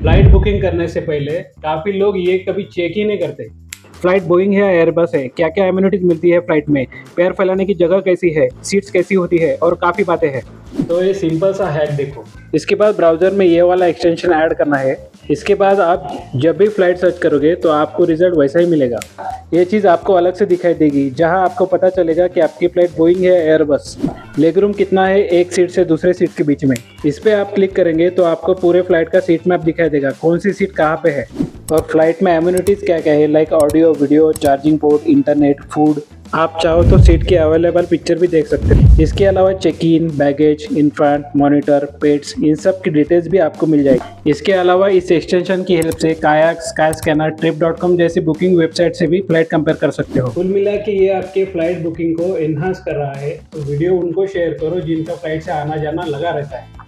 Flight booking करने से पहले काफ़ी लोग ये कभी चेक ही नहीं करते। फ्लाइट बोइंग है या एयरबस है, क्या क्या एम्यूनिटीज मिलती है फ्लाइट में, पैर फैलाने की जगह कैसी है, सीट्स कैसी होती है और काफ़ी बातें हैं। तो ये सिंपल सा हैक देखो। इसके बाद ब्राउज़र में ये वाला एक्सटेंशन ऐड करना है। इसके बाद आप जब भी फ्लाइट सर्च करोगे तो आपको रिजल्ट वैसा ही मिलेगा। ये चीज़ आपको अलग से दिखाई देगी, जहां आपको पता चलेगा कि आपकी फ्लाइट बोइंग है या एयरबस, लेग रूम कितना है एक सीट से दूसरे सीट के बीच में। इस पर आप क्लिक करेंगे तो आपको पूरे फ्लाइट का सीट मैप दिखाई देगा, कौन सी सीट कहाँ पे है और फ्लाइट में एम्यूनिटीज़ क्या क्या है, like audio, video, charging port, internet, food. आप चाहो तो सीट की अवेलेबल पिक्चर भी देख सकते हैं। इसके अलावा check in, baggage, in front, monitor, pets, इन सब की डिटेल्स भी आपको मिल जाएगी। इसके अलावा इस एक्सटेंशन की हेल्प से कायाक, स्काई स्कैनर, trip.com जैसी बुकिंग वेबसाइट से भी फ्लाइट कंपेयर कर सकते हो। कुल मिला के ये आपके फ्लाइट बुकिंग को एनहांस कर रहा है। तो वीडियो उनको शेयर करो जिनका फ्लाइट से आना जाना लगा रहता है।